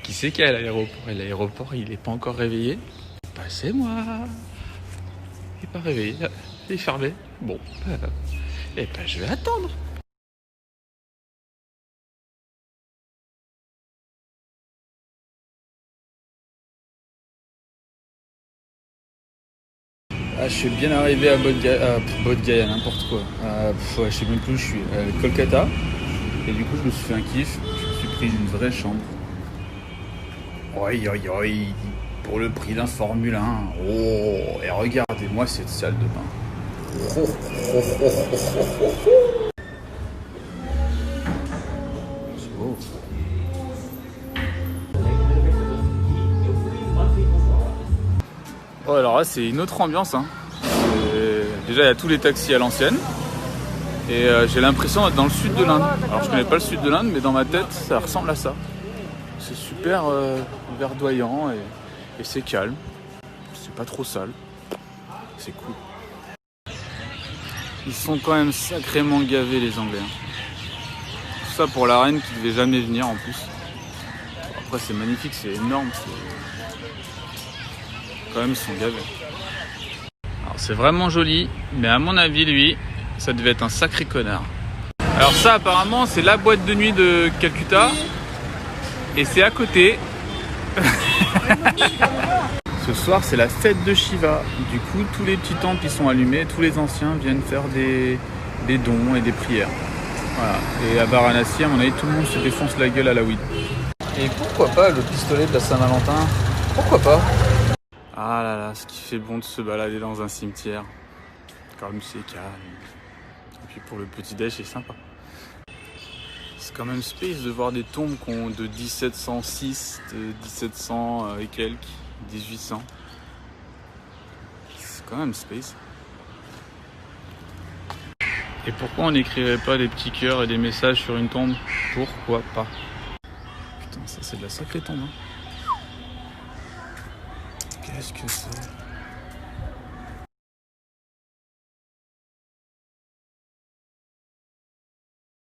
Qui c'est qui est à l'aéroport? Et l'aéroport, il est pas encore réveillé. Bah, c'est moi. Il est pas réveillé. Il est fermé. Bon. Et ben, je vais attendre. Ah, je suis bien arrivé à Bodh Gaya, n'importe quoi. Ouais, je sais même plus où je suis. Kolkata. Et du coup, je me suis fait un kiff. Je me suis pris une vraie chambre. Oi, oi, oi. Pour le prix d'un Formule 1. Oh, et regardez-moi cette salle de bain. Oh, oh, oh, oh, oh, oh. C'est beau. Oh, alors là, c'est une autre ambiance. Hein. Déjà, il y a tous les taxis à l'ancienne. Et j'ai l'impression d'être dans le sud de l'Inde. Alors, je connais pas le sud de l'Inde, mais dans ma tête, ça ressemble à ça. C'est super verdoyant et c'est calme. C'est pas trop sale. C'est cool. Ils sont quand même sacrément gavés, les Anglais. Tout ça pour la reine qui devait jamais venir en plus. Après, c'est magnifique, c'est énorme. Quand même, ils sont gavés. Alors, c'est vraiment joli, mais à mon avis, lui, ça devait être un sacré connard. Alors ça, apparemment, c'est la boîte de nuit de Calcutta. Et c'est à côté. Ce soir, c'est la fête de Shiva. Du coup, tous les petits temples qui sont allumés, tous les anciens viennent faire des dons et des prières. Voilà. Et à Varanasi, à mon avis, tout le monde se défonce la gueule à la weed. Et pourquoi pas le pistolet de la Saint-Valentin? Pourquoi pas? Ah là là, ce qui fait bon de se balader dans un cimetière. Comme c'est calme. Et puis pour le petit déj, c'est sympa. C'est quand même space de voir des tombes qui ont de 1706, de 1700 et quelques, 1800. C'est quand même space. Et pourquoi on n'écrirait pas des petits cœurs et des messages sur une tombe? Pourquoi pas? Putain, ça c'est de la sacrée tombe. Hein. Qu'est-ce que c'est?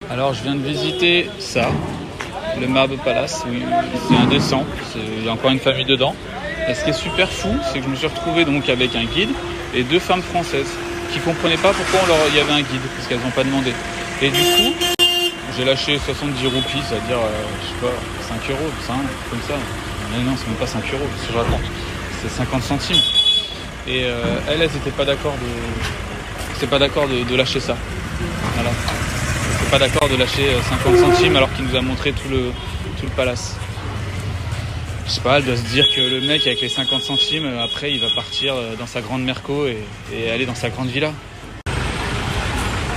Alors je viens de visiter ça, le Marble Palace, oui, c'est indécent, il y a encore une famille dedans. Et ce qui est super fou, c'est que je me suis retrouvé donc avec un guide et deux femmes françaises qui ne comprenaient pas pourquoi il y avait un guide, parce qu'elles n'ont pas demandé. Et du coup, j'ai lâché 70 roupies, c'est-à-dire, je sais pas, 5 euros, ça, comme ça. Mais non, c'est même pas 5 euros, c'est ce que je raconte. C'est 50 centimes. Et elles n'étaient pas d'accord de lâcher ça. Voilà. Pas d'accord de lâcher 50 centimes alors qu'il nous a montré tout le palace. Je sais pas, elle doit se dire que le mec avec les 50 centimes, après il va partir dans sa grande Merco et aller dans sa grande villa.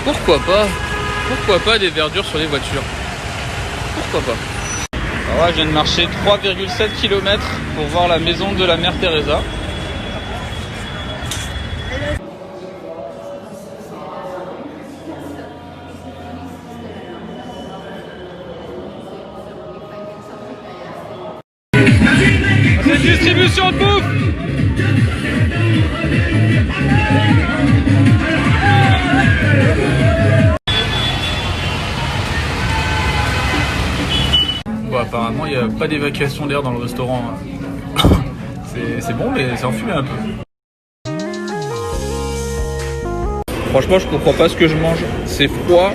Pourquoi pas des verdures sur les voitures? Pourquoi pas? Alors là, je viens de marcher 3,7 km pour voir la maison de la mère Teresa. C'est distribution de bouffe. Bon, apparemment, il n'y a pas d'évacuation d'air dans le restaurant. C'est bon, mais c'est enfumé un peu. Franchement, je comprends pas ce que je mange. C'est froid,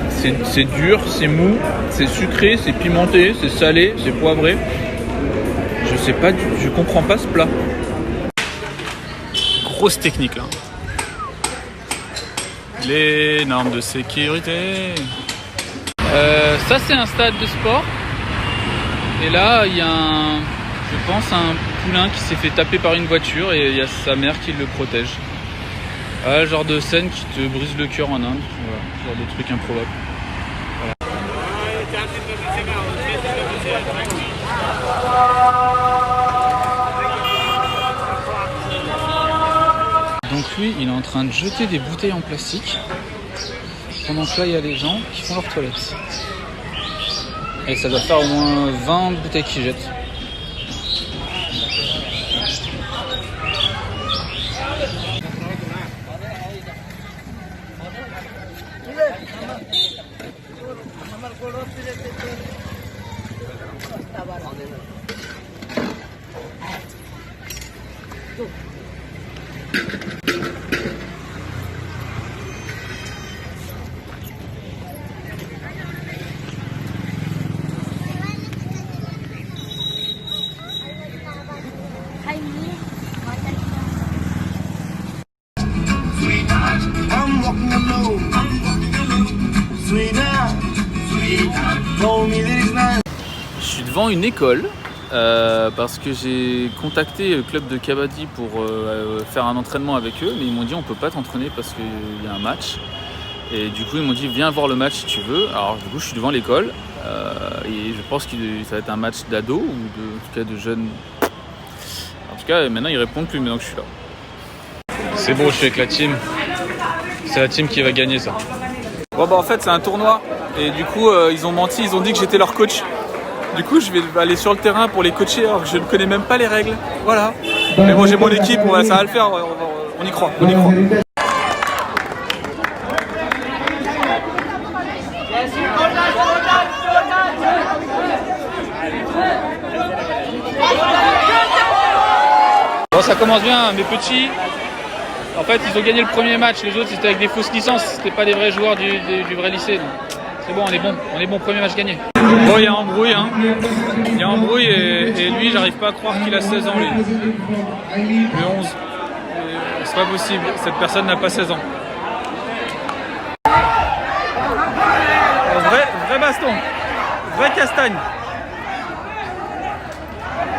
c'est dur, c'est mou, c'est sucré, c'est pimenté, c'est salé, c'est poivré. Je sais pas, je comprends pas ce plat. Grosse technique là. Les normes de sécurité. Ça c'est un stade de sport. Et là il y a je pense un poulain qui s'est fait taper par une voiture et il y a sa mère qui le protège. Ah, le genre de scène qui te brise le cœur en Inde. Voilà, genre de truc improbable. Voilà. Donc lui, il est en train de jeter des bouteilles en plastique. Pendant que là, il y a des gens qui font leur toilette. Et ça doit faire au moins 20 bouteilles qu'ils jettent. Je suis devant une école parce que j'ai contacté le club de Kabaddi pour faire un entraînement avec eux, mais ils m'ont dit on peut pas t'entraîner parce qu'il y a un match. Et du coup ils m'ont dit viens voir le match si tu veux. Alors du coup je suis devant l'école et je pense que ça va être un match d'ados ou en tout cas de jeunes. En tout cas maintenant ils répondent plus maintenant que je suis là. C'est bon, je suis avec la team. C'est la team qui va gagner ça. Bon bah en fait c'est un tournoi et du coup ils ont menti, ils ont dit que j'étais leur coach. Du coup je vais aller sur le terrain pour les coacher alors que je ne connais même pas les règles. Voilà. Mais bon j'ai mon équipe, ça va le faire, on y croit, on y croit. Bon ça commence bien mes petits. En fait, ils ont gagné le premier match, les autres c'était avec des fausses licences, c'était pas des vrais joueurs du vrai lycée. Donc. C'est bon, on est bon, premier match gagné. Bon, il y a embrouille, hein. Il y a embrouille et lui, j'arrive pas à croire qu'il a 16 ans, lui. Le 11. C'est pas possible, cette personne n'a pas 16 ans. Vrai baston, vrai castagne.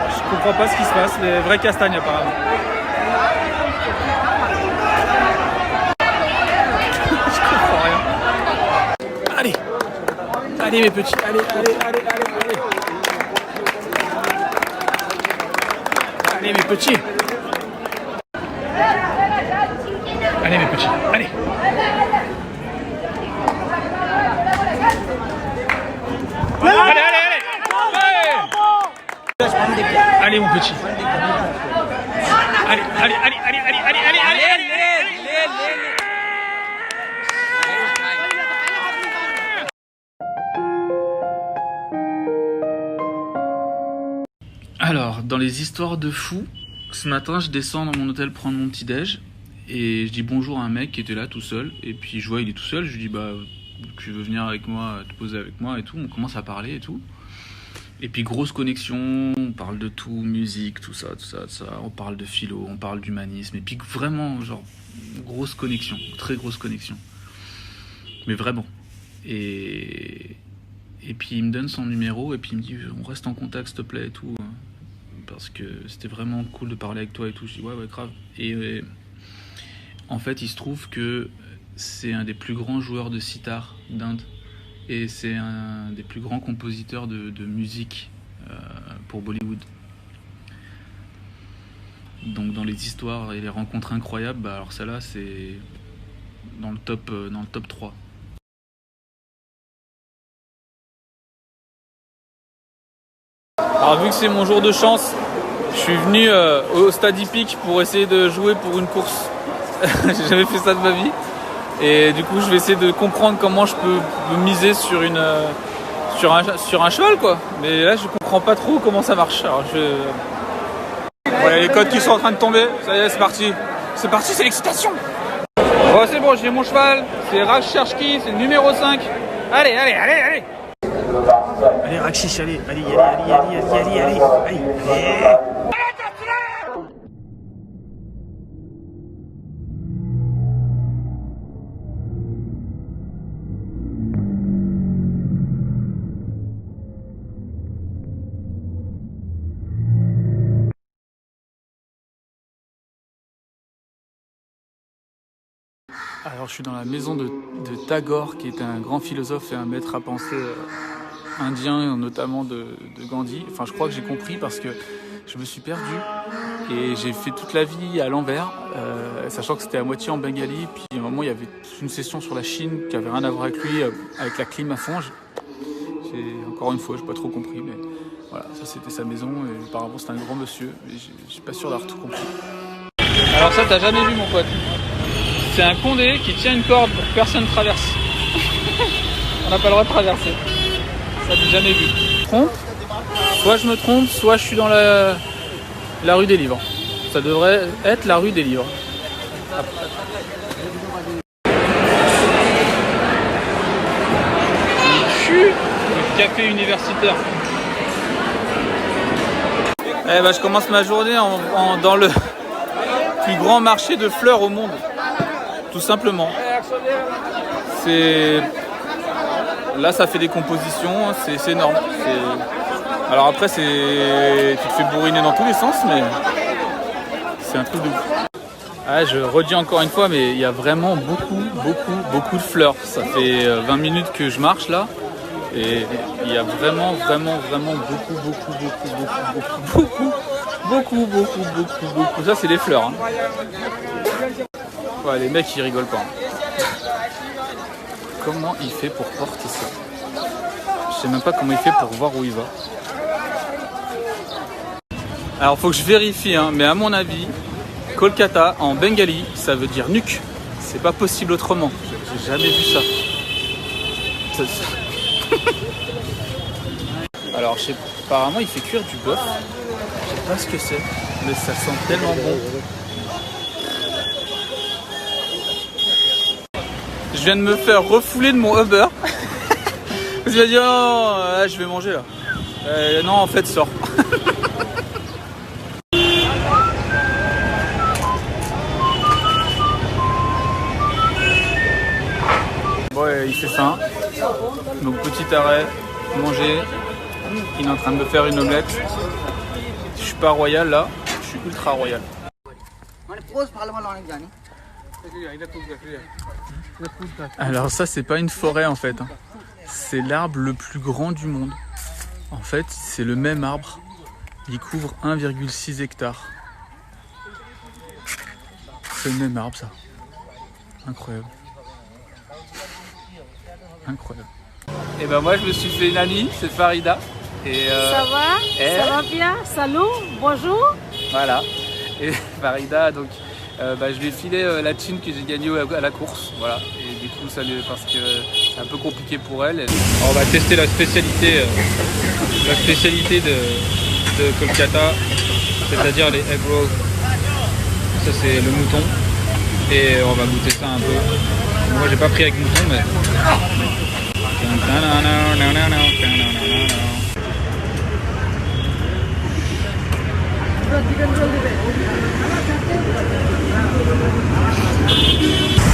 Je comprends pas ce qui se passe, mais vrai castagne apparemment. Allez mes petits, allez. Allez mes petits. Allez mes petits, allez. Allez mon petit. Allez. Alors, dans les histoires de fous, ce matin, je descends dans mon hôtel prendre mon petit-déj et je dis bonjour à un mec qui était là tout seul. Et puis je vois, il est tout seul. Je lui dis, bah, tu veux venir avec moi, te poser avec moi et tout. On commence à parler et tout. Et puis, grosse connexion, on parle de tout, musique, tout ça. On parle de philo, on parle d'humanisme. Et puis, vraiment, genre, grosse connexion, très grosse connexion. Mais vraiment. Et puis, il me donne son numéro et puis il me dit, on reste en contact, s'il te plaît et tout. Parce que c'était vraiment cool de parler avec toi et tout. Je dis ouais grave. Et en fait il se trouve que c'est un des plus grands joueurs de sitar d'Inde et c'est un des plus grands compositeurs de musique pour Bollywood. Donc dans les histoires et les rencontres incroyables, bah alors celle-là c'est dans le top 3. Alors vu que c'est mon jour de chance, je suis venu au stade hippique pour essayer de jouer pour une course. J'ai jamais fait ça de ma vie. Et du coup je vais essayer de comprendre comment je peux miser sur un cheval quoi. Mais là je comprends pas trop comment ça marche. Alors voilà les codes qui sont en train de tomber. Ça y est, c'est parti. C'est l'excitation. Bon c'est bon, j'ai mon cheval. C'est Raj Cherchki, c'est le numéro 5. Allez. Allez Rakshish, allez. Alors je suis dans la maison de Tagore, qui est un grand philosophe et un maître à penser indien, notamment de Gandhi. Enfin je crois que j'ai compris parce que je me suis perdu et j'ai fait toute la vie à l'envers, sachant que c'était à moitié en bengali. Puis à un moment il y avait une session sur la Chine qui avait rien à voir avec lui, avec la clim à fond. Encore une fois, j'ai pas trop compris, mais voilà, ça c'était sa maison et apparemment c'était un grand monsieur, mais je suis pas sûr d'avoir tout compris. Alors ça t'as jamais vu mon pote. C'est un condé qui tient une corde pour que personne traverse. On n'a pas le droit de traverser. Ça j'ai jamais vu. Soit je me trompe, soit je suis dans la rue des Livres. Ça devrait être la rue des Livres. Le café universitaire. Eh ben, je commence ma journée dans le plus grand marché de fleurs au monde. Tout simplement. Là, ça fait des compositions, c'est énorme. Alors après, tu te fais bourriner dans tous les sens, mais c'est un truc de ouf. Ah, je redis encore une fois, mais il y a vraiment beaucoup de fleurs. Ça fait 20 minutes que je marche là. Et il y a vraiment beaucoup. Ça, c'est des fleurs. Hein. Ouais, les mecs, ils rigolent pas. Comment il fait pour porter ça? Je sais même pas comment il fait pour voir où il va. Alors, faut que je vérifie, hein, mais à mon avis, Kolkata en bengali, ça veut dire nuque. C'est pas possible autrement. J'ai jamais vu ça. Alors, apparemment, il fait cuire du bœuf. Je sais pas ce que c'est, mais ça sent tellement bon. Je viens de me faire refouler de mon Uber. Parce qu'il m'a dit oh, je vais manger là. Non, en fait, sors. Bon, il fait faim. Donc, petit arrêt, manger. Il est en train de me faire une omelette. Je suis pas royal là, je suis ultra royal. Alors ça c'est pas une forêt en fait, c'est l'arbre le plus grand du monde. En fait c'est le même arbre, il couvre 1,6 hectares. C'est le même arbre ça. Incroyable. Incroyable. Et ben moi je me suis fait une amie, c'est Farida. Et ça va? Ça va bien? Salut, bonjour. Voilà. Et Farida, donc je lui ai filé la thune que j'ai gagnée à la course. Voilà. Et du coup, parce que c'est un peu compliqué pour elle. Alors, on va tester la spécialité de Kolkata, c'est-à-dire les egg rolls. Ça, c'est le mouton. Et on va goûter ça un peu. Moi, j'ai pas pris avec mouton, mais.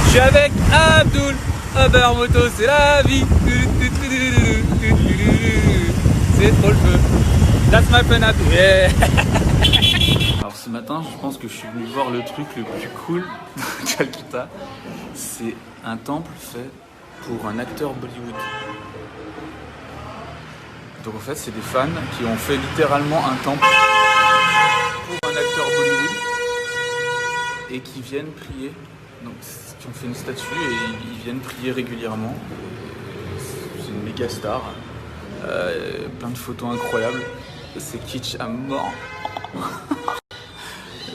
Je suis avec Abdul, Uber moto c'est la vie. C'est trop le feu. That's my friend Abdul. Yeah. Alors ce matin, je pense que je suis venu voir le truc le plus cool de Calcutta. C'est un temple fait pour un acteur Bollywood. Donc en fait, c'est des fans qui ont fait littéralement un temple pour un acteur Bollywood et qui viennent prier. Donc, qui ont fait une statue et ils viennent prier régulièrement. C'est une méga star. Plein de photos incroyables. C'est kitsch à mort.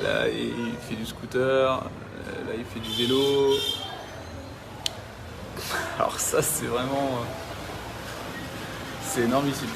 Là, il fait du scooter. Là, il fait du vélo. Alors ça, c'est vraiment... c'est énormissime.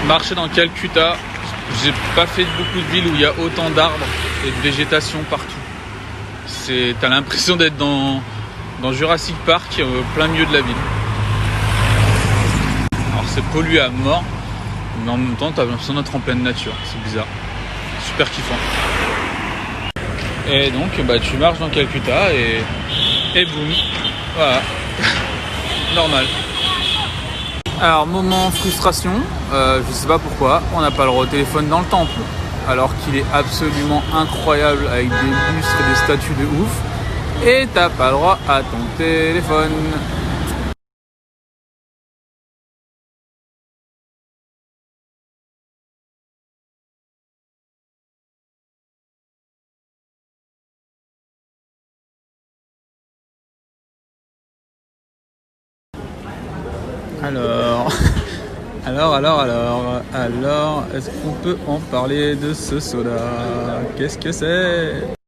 Marcher dans Calcutta, j'ai pas fait beaucoup de villes où il y a autant d'arbres et de végétation partout. T'as l'impression d'être dans Jurassic Park, plein milieu de la ville. Alors c'est pollué à mort, mais en même temps t'as l'impression d'être en pleine nature, c'est bizarre. Super kiffant. Et donc tu marches dans Calcutta et boum, voilà, normal. Alors moment frustration, je sais pas pourquoi, on n'a pas le droit au téléphone dans le temple, alors qu'il est absolument incroyable avec des lustres et des statues de ouf, et t'as pas le droit à ton téléphone. Alors, alors, est-ce qu'on peut en parler de ce soda? Qu'est-ce que c'est?